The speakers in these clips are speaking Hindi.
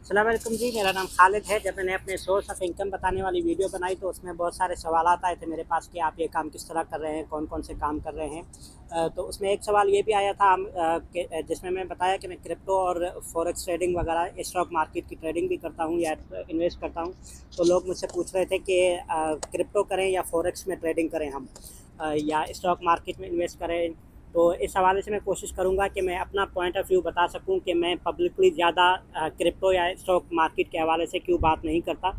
अस्सलाम वालेकुम जी, मेरा नाम खालिद है। जब मैंने अपने सोर्स ऑफ इनकम बताने वाली वीडियो बनाई तो उसमें बहुत सारे सवालात आए थे मेरे पास कि आप ये काम किस तरह कर रहे हैं, कौन कौन से काम कर रहे हैं। तो उसमें एक सवाल ये भी आया था जिसमें मैं बताया कि मैं क्रिप्टो और फॉरेक्स ट्रेडिंग वगैरह स्टॉक मार्केट की ट्रेडिंग भी करता हूँ या इन्वेस्ट करता हूँ। तो लोग मुझसे पूछ रहे थे कि क्रिप्टो करें या फॉरेक्स में ट्रेडिंग करें हम, या स्टॉक मार्केट में इन्वेस्ट करें। तो इस हवाले से मैं कोशिश करूंगा कि मैं अपना पॉइंट ऑफ व्यू बता सकूं कि मैं पब्लिकली ज़्यादा क्रिप्टो या स्टॉक मार्केट के हवाले से क्यों बात नहीं करता।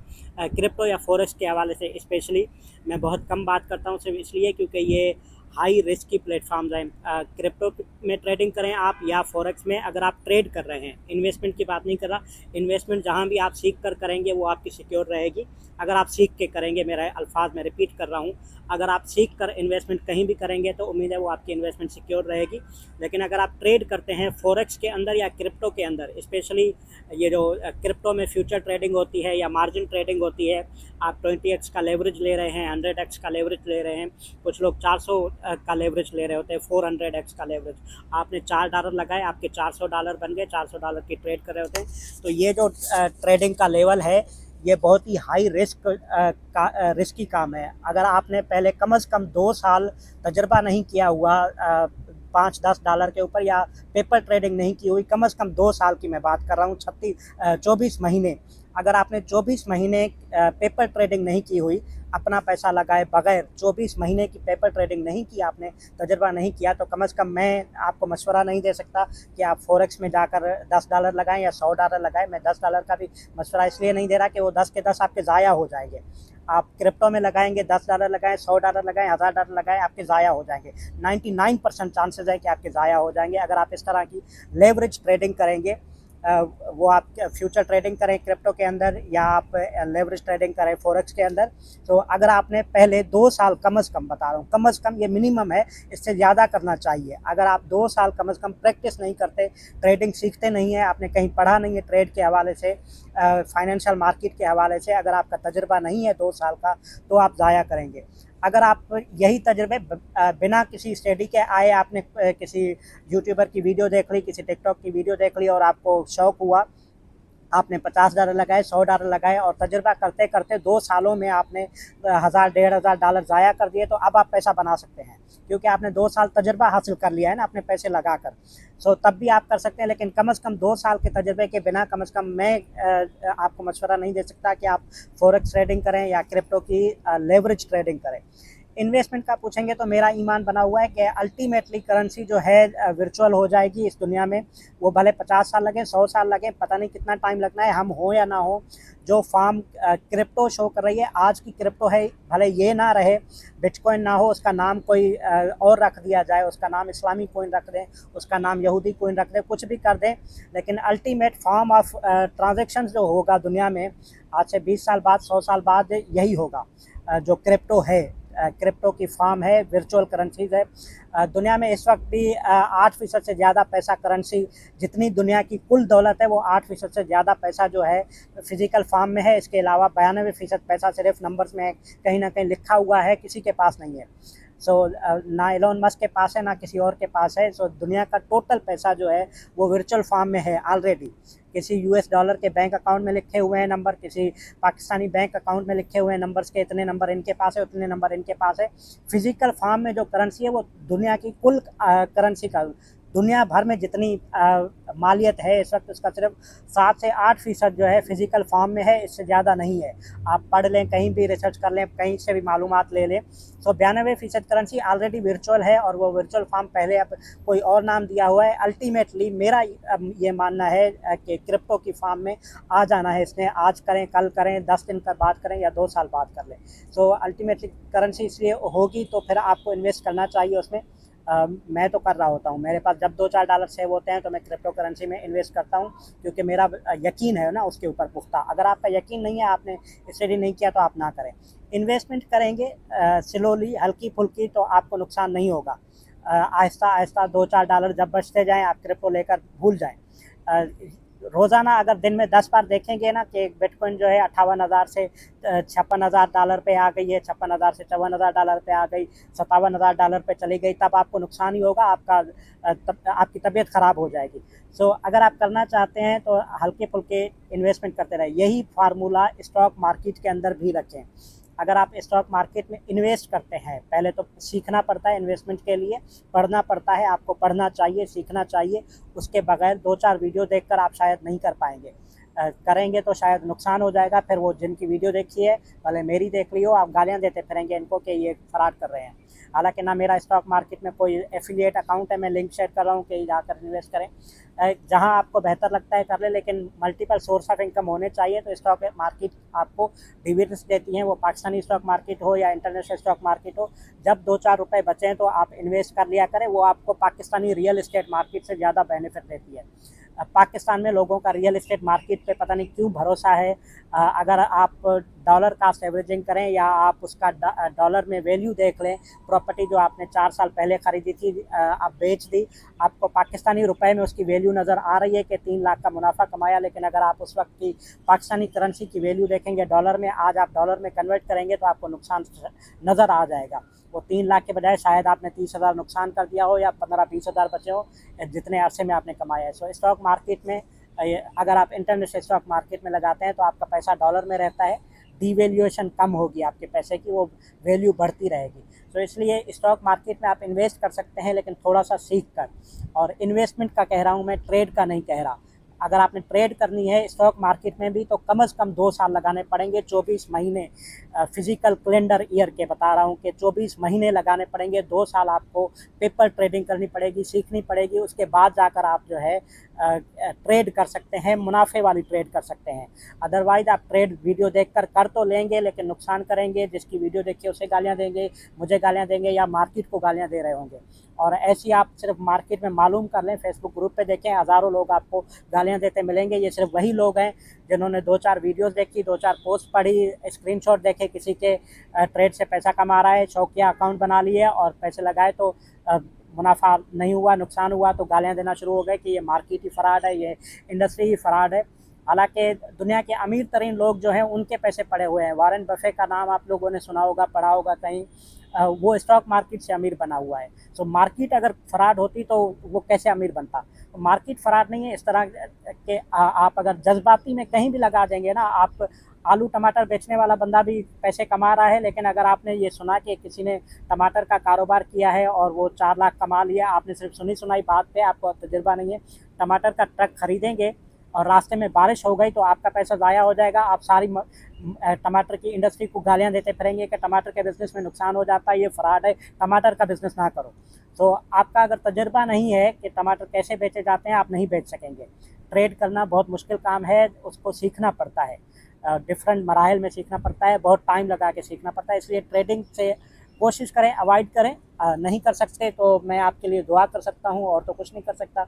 क्रिप्टो या फॉरेक्स के हवाले से स्पेशली मैं बहुत कम बात करता हूँ, सिर्फ इसलिए क्योंकि ये हाई रिस्क की प्लेटफॉर्म्स हैं। क्रिप्टो में ट्रेडिंग करें आप या फॉरेक्स में, अगर आप ट्रेड कर रहे हैं, इन्वेस्टमेंट की बात नहीं कर रहा। इन्वेस्टमेंट जहाँ भी आप सीख कर करेंगे वो आपकी सिक्योर रहेगी। अगर आप सीख के करेंगे, मेरा अल्फाज मैं रिपीट कर रहा हूँ, अगर आप सीख कर इन्वेस्टमेंट कहीं भी करेंगे तो उम्मीद है वो आपकी इन्वेस्टमेंट सिक्योर रहेगी। लेकिन अगर आप ट्रेड करते हैं फॉरेक्स के अंदर या क्रिप्टो के अंदर, स्पेशली ये जो क्रिप्टो में फ्यूचर ट्रेडिंग होती है या मार्जिन ट्रेडिंग होती है, आप 20x का लेवरेज ले रहे हैं, 100x का लेवरेज ले रहे हैं, कुछ लोग 400 का लेवरेज ले रहे होते हैं, 400x का लेवरेज। आपने $4 लगाए, आपके $400 बन गए, $400 की ट्रेड कर रहे होते हैं। तो ये जो ट्रेडिंग का लेवल है ये बहुत ही हाई रिस्की काम है। अगर आपने पहले कम से कम 2 साल तजर्बा नहीं किया हुआ 5-10 डॉलर के ऊपर, या पेपर ट्रेडिंग नहीं की हुई, कम से कम 2 साल की मैं बात कर रहा हूँ, 24 महीने, अगर आपने 24 महीने पेपर ट्रेडिंग नहीं की हुई, अपना पैसा लगाए बगैर 24 महीने की पेपर ट्रेडिंग नहीं की आपने, तजर्बा नहीं किया, तो कम से कम मैं आपको मशवरा नहीं दे सकता कि आप फॉरेक्स में जाकर $10 लगाएं या $100 लगाएं। मैं $10 का भी मशवरा इसलिए नहीं दे रहा कि वो 10 के 10 आपके ज़ाया हो जाएंगे। आप क्रिप्टो में लगाएंगे, $10 लगाएं, $100 लगाएं, $1000 लगाएं, आपके ज़ाया हो जाएंगे। 99% चांसेस है कि आपके ज़ाया हो जाएंगे अगर आप इस तरह की लेवरेज ट्रेडिंग करेंगे। वो आप फ्यूचर ट्रेडिंग करें क्रिप्टो के अंदर या आप लेवरेज ट्रेडिंग करें फॉरेक्स के अंदर। तो अगर आपने पहले 2 साल, कम से कम बता रहा हूँ, कम से कम ये मिनिमम है, इससे ज़्यादा करना चाहिए। अगर आप 2 साल कम से कम प्रैक्टिस नहीं करते, ट्रेडिंग सीखते नहीं है, आपने कहीं पढ़ा नहीं है ट्रेड के हवाले से, फाइनेंशियल मार्केट के हवाले से, अगर आपका तजुर्बा नहीं है 2 साल का, तो आप ज़ाया करेंगे। अगर आप यही तजुर्बे बिना किसी स्टडी के आए, आपने किसी यूट्यूबर की वीडियो देख ली, किसी टिकटॉक की वीडियो देख ली और आपको शौक हुआ, आपने $50 लगाए, $100 लगाए और तजुर्बा करते करते 2 सालों में आपने 1000-1500 ज़ाया कर दिए, तो अब आप पैसा बना सकते हैं क्योंकि आपने 2 साल तजुर्बा हासिल कर लिया है ना अपने पैसे लगा कर। सो तब भी आप कर सकते हैं, लेकिन कम से कम 2 साल के तजुर्बे के बिना कम से कम मैं आपको मशवरा नहीं दे सकता कि आप फॉरेक्स ट्रेडिंग करें या क्रिप्टो की लेवरेज ट्रेडिंग करें। इन्वेस्टमेंट का पूछेंगे तो मेरा ईमान बना हुआ है कि अल्टीमेटली करेंसी जो है वर्चुअल हो जाएगी इस दुनिया में। वो भले 50 साल लगे, 100 साल लगे, पता नहीं कितना टाइम लगना है, हम हो या ना हो। जो फार्म क्रिप्टो शो कर रही है, आज की क्रिप्टो है, भले ये ना रहे, बिटकॉइन ना हो, उसका नाम कोई और रख दिया जाए, उसका नाम इस्लामी कोइन रख दें, उसका नाम यहूदी कोइन रख दें, कुछ भी कर दें, लेकिन अल्टीमेट फॉर्म ऑफ ट्रांजेक्शन जो होगा दुनिया में आज से 20 साल बाद, 100 साल बाद, यही होगा। जो क्रिप्टो है, क्रिप्टो की फॉर्म है, वर्चुअल करेंसीज है। दुनिया में इस वक्त भी 8% से ज़्यादा पैसा, करेंसी जितनी दुनिया की कुल दौलत है वो 8% से ज़्यादा पैसा जो है फिजिकल फॉर्म में है। इसके अलावा 92% पैसा सिर्फ नंबर्स में है, कहीं ना कहीं लिखा हुआ है, किसी के पास नहीं है। ना एलोन मस्क के पास है, ना किसी और के पास है। दुनिया का टोटल पैसा जो है वो वर्चुअल फॉर्म में है ऑलरेडी। किसी US डॉलर के बैंक अकाउंट में लिखे हुए हैं नंबर, किसी पाकिस्तानी बैंक अकाउंट में लिखे हुए हैं नंबर्स के, इतने नंबर इनके पास है, उतने नंबर इनके पास है। फिजिकल फॉर्म में जो करेंसी है वो दुनिया की कुल करेंसी का, दुनिया भर में जितनी मालियत है इस वक्त, उसका सिर्फ 7 से 8% जो है फिजिकल फॉर्म में है, इससे ज़्यादा नहीं है। आप पढ़ लें, कहीं भी रिसर्च कर लें, कहीं से भी मालूमात ले लें। 92% करेंसी ऑलरेडी वर्चुअल है और वो वर्चुअल फॉर्म पहले अब कोई और नाम दिया हुआ है। अल्टीमेटली मेरा ये मानना है कि क्रिप्टो की फॉर्म में आ जाना है इसने। आज करें, कल करें, 10 दिन का बाद करें या 2 साल बाद कर लें। अल्टीमेटली करेंसी इसलिए होगी तो फिर आपको इन्वेस्ट करना चाहिए उसमें। मैं तो कर रहा होता हूँ, मेरे पास जब 2-4 डॉलर सेव होते हैं तो मैं क्रिप्टो करेंसी में इन्वेस्ट करता हूँ, क्योंकि मेरा यकीन है ना उसके ऊपर पुख्ता। अगर आपका यकीन नहीं है, आपने स्टडी नहीं किया, तो आप ना करें। इन्वेस्टमेंट करेंगे स्लोली, हल्की फुल्की, तो आपको नुकसान नहीं होगा। आहिस्ता आहिस्ता 2-4 डॉलर जब बचते जाएँ, आप क्रिप्टो लेकर भूल जाएँ। रोज़ाना अगर दिन में 10 बार देखेंगे ना कि बिटकॉइन जो है 58,000 से $56,000 पे आ गई है, 56,000 से $54,000 पे आ गई, $57,000 पे चली गई, तब आपको नुकसान ही होगा, आपकी तबीयत ख़राब हो जाएगी। सो अगर आप करना चाहते हैं तो हल्के फुल्के इन्वेस्टमेंट करते रहें। यही फार्मूला स्टॉक मार्केट के अंदर भी रखें। अगर आप स्टॉक मार्केट में इन्वेस्ट करते हैं, पहले तो सीखना पड़ता है इन्वेस्टमेंट के लिए, पढ़ना पड़ता है, आपको पढ़ना चाहिए, सीखना चाहिए। उसके बगैर 2-4 वीडियो देखकर आप शायद नहीं कर पाएंगे। करेंगे तो शायद नुकसान हो जाएगा। फिर वो जिनकी वीडियो देखी है, भले मेरी देख ली हो, आप गालियाँ देते फिरेंगे इनको कि ये फ्रॉड कर रहे हैं। हालांकि ना मेरा स्टॉक मार्केट में कोई एफिलिएट अकाउंट है, मैं लिंक शेयर कर रहा हूँ कि जाकर इन्वेस्ट करें। जहां आपको बेहतर लगता है कर ले, लेकिन मल्टीपल सोर्स ऑफ इनकम होने चाहिए। तो स्टॉक मार्केट आपको डिविडेंड्स देती हैं, वो पाकिस्तानी स्टॉक मार्केट हो या इंटरनेशनल स्टॉक मार्केट हो। जब 2-4 रुपए बचें तो आप इन्वेस्ट कर लिया करें, वो आपको पाकिस्तानी रियल इस्टेट मार्केट से ज़्यादा बेनिफिट देती है। पाकिस्तान में लोगों का रियल इस्टेट मार्केट पे पता नहीं क्यों भरोसा है। अगर आप डॉलर कास्ट एवरेजिंग करें या आप उसका डॉलर में वैल्यू देख लें, प्रॉपर्टी जो आपने 4 साल पहले ख़रीदी थी, आप बेच दी, आपको पाकिस्तानी रुपए में उसकी वैल्यू नज़र आ रही है कि 3 लाख का मुनाफा कमाया। लेकिन अगर आप उस वक्त की पाकिस्तानी करेंसी की वैल्यू देखेंगे डॉलर में, आज आप डॉलर में कन्वर्ट करेंगे तो आपको नुकसान नज़र आ जाएगा। वो 3 लाख के बजाय शायद आपने 30,000 नुकसान कर दिया हो या 15-20 हज़ार बचे हो, जितने अरसे में आपने कमाया है। सो स्टॉक मार्केट में अगर आप इंटरनेशनल स्टॉक मार्केट में लगाते हैं तो आपका पैसा डॉलर में रहता है, डिवैल्यूएशन कम होगी आपके पैसे की, वो वैल्यू बढ़ती रहेगी। तो इसलिए स्टॉक मार्केट में आप इन्वेस्ट कर सकते हैं, लेकिन थोड़ा सा सीख कर। और इन्वेस्टमेंट का कह रहा हूँ मैं, ट्रेड का नहीं कह रहा। अगर आपने ट्रेड करनी है स्टॉक मार्केट में भी तो कम से कम 2 साल लगाने पड़ेंगे, 24 महीने। फिजिकल कैलेंडर ईयर के बता रहा हूँ कि 24 महीने लगाने पड़ेंगे, 2 साल आपको पेपर ट्रेडिंग करनी पड़ेगी, सीखनी पड़ेगी। उसके बाद जाकर आप जो है ट्रेड कर सकते हैं, मुनाफे वाली ट्रेड कर सकते हैं। अदरवाइज आप ट्रेड वीडियो देखकर कर तो लेंगे लेकिन नुकसान करेंगे। जिसकी वीडियो देखिए उसे गालियाँ देंगे, मुझे गालियाँ देंगे या मार्केट को गालियाँ दे रहे होंगे। और ऐसी आप सिर्फ मार्केट में मालूम कर लें, फेसबुक ग्रुप पे देखें, हज़ारों लोग आपको गालियाँ देते मिलेंगे। ये सिर्फ वही लोग हैं जिन्होंने 2-4 वीडियोस देखी, 2-4 पोस्ट पढ़ी, स्क्रीनशॉट देखे किसी के ट्रेड से पैसा कमा रहा है, शौकिया अकाउंट बना लिए और पैसे लगाए तो मुनाफा नहीं हुआ, नुकसान हुआ, तो गालियाँ देना शुरू हो गए कि ये मार्केट ही फ्रॉड है, ये इंडस्ट्री ही फ्रॉड है। हालांकि दुनिया के अमीर तरीन लोग जो हैं उनके पैसे पड़े हुए हैं। वॉरेन बफे का नाम आप लोगों ने सुना होगा, पढ़ा होगा कहीं। वो स्टॉक मार्केट से अमीर बना हुआ है। तो मार्केट अगर फ्रॉड होती तो वो कैसे अमीर बनता? तो मार्केट फ्रॉड नहीं है। इस तरह के आप अगर जज्बाती में कहीं भी लगा देंगे ना, आप आलू टमाटर बेचने वाला बंदा भी पैसे कमा रहा है, लेकिन अगर आपने ये सुना कि किसी ने टमाटर का कारोबार किया है और वो 4 लाख कमा लिया, आपने सिर्फ सुनी सुनाई बात पे, आपको तजुर्बा नहीं है, टमाटर का ट्रक खरीदेंगे और रास्ते में बारिश हो गई तो आपका पैसा ज़ाया हो जाएगा। आप सारी टमाटर की इंडस्ट्री को गालियाँ देते फिरेंगे कि टमाटर के बिज़नेस में नुकसान हो जाता है, ये फ्रॉड है, टमाटर का बिज़नेस ना करो। तो आपका अगर तजुर्बा नहीं है कि टमाटर कैसे बेचे जाते हैं, आप नहीं बेच सकेंगे। ट्रेड करना बहुत मुश्किल काम है, उसको सीखना पड़ता है, डिफरेंट मराहल में सीखना पड़ता है, बहुत टाइम लगा के सीखना पड़ता है। इसलिए ट्रेडिंग से कोशिश करें, अवॉइड करें। नहीं कर सकते तो मैं आपके लिए दुआ कर सकता हूँ, और तो कुछ नहीं कर सकता।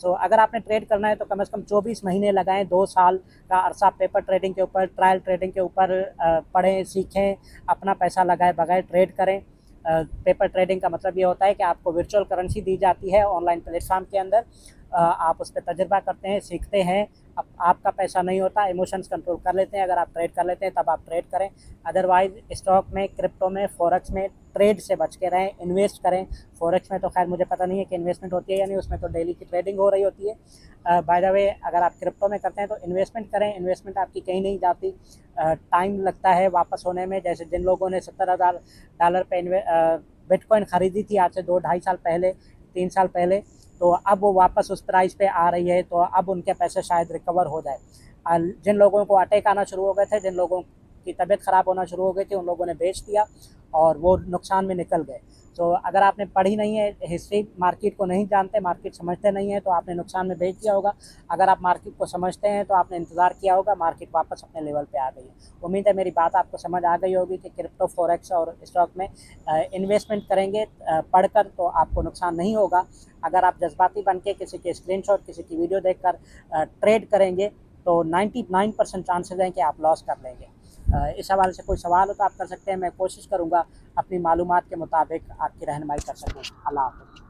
सो अगर आपने ट्रेड करना है तो कम से कम 24 महीने लगाएं, 2 साल का अरसा पेपर ट्रेडिंग के ऊपर, ट्रायल ट्रेडिंग के ऊपर पढ़ें, सीखें, अपना पैसा लगाए बगैर ट्रेड करें। पेपर ट्रेडिंग का मतलब ये होता है कि आपको वर्चुअल करेंसी दी जाती है ऑनलाइन प्लेटफॉर्म के अंदर, आप उस पर तजुर्बा करते हैं, सीखते हैं। अब आपका पैसा नहीं होता, इमोशंस कंट्रोल कर लेते हैं। अगर आप ट्रेड कर लेते हैं तब आप ट्रेड करें, अदरवाइज स्टॉक में, क्रिप्टो में, फॉरेक्स में ट्रेड से बच के रहें, इन्वेस्ट करें। फॉरेक्स में तो खैर मुझे पता नहीं है कि इन्वेस्टमेंट होती है या नहीं, उसमें तो डेली की ट्रेडिंग हो रही होती है। बाय द वे, अगर आप क्रिप्टो में करते हैं तो इन्वेस्टमेंट करें, इन्वेस्टमेंट आपकी कहीं नहीं जाती, टाइम लगता है वापस होने में। जैसे जिन लोगों ने $70,000 पे बिटकॉइन ख़रीदी थी आज से 2-2.5 साल पहले, 3 साल पहले, तो अब वो वापस उस प्राइस पे आ रही है, तो अब उनके पैसे शायद रिकवर हो जाए। जिन लोगों को अटैक आना शुरू हो गए थे, जिन लोगों की तबीयत ख़राब होना शुरू हो गई थी, उन लोगों ने बेच दिया और वो नुकसान में निकल गए। तो अगर आपने पढ़ी नहीं है हिस्ट्री, मार्केट को नहीं जानते, मार्केट समझते नहीं हैं, तो आपने नुकसान में बेच दिया होगा। अगर आप मार्केट को समझते हैं तो आपने इंतज़ार किया होगा, मार्केट वापस अपने लेवल पे आ गई है। उम्मीद है मेरी बात आपको समझ आ गई होगी कि क्रिप्टो, फॉरेक्स और स्टॉक में इन्वेस्टमेंट करेंगे पढ़कर तो आपको नुकसान नहीं होगा। अगर आप जज्बाती बन के किसी के स्क्रीनशॉट, किसी की वीडियो देखकर ट्रेड करेंगे तो 99% चांसेस हैं कि आप लॉस कर लेंगे। इस हवाले से कोई सवाल हो तो आप कर सकते हैं, मैं कोशिश करूँगा अपनी मालूमात के मुताबिक आपकी रहनुमाई कर सकूँ। अल्लाह हाफ़िज़।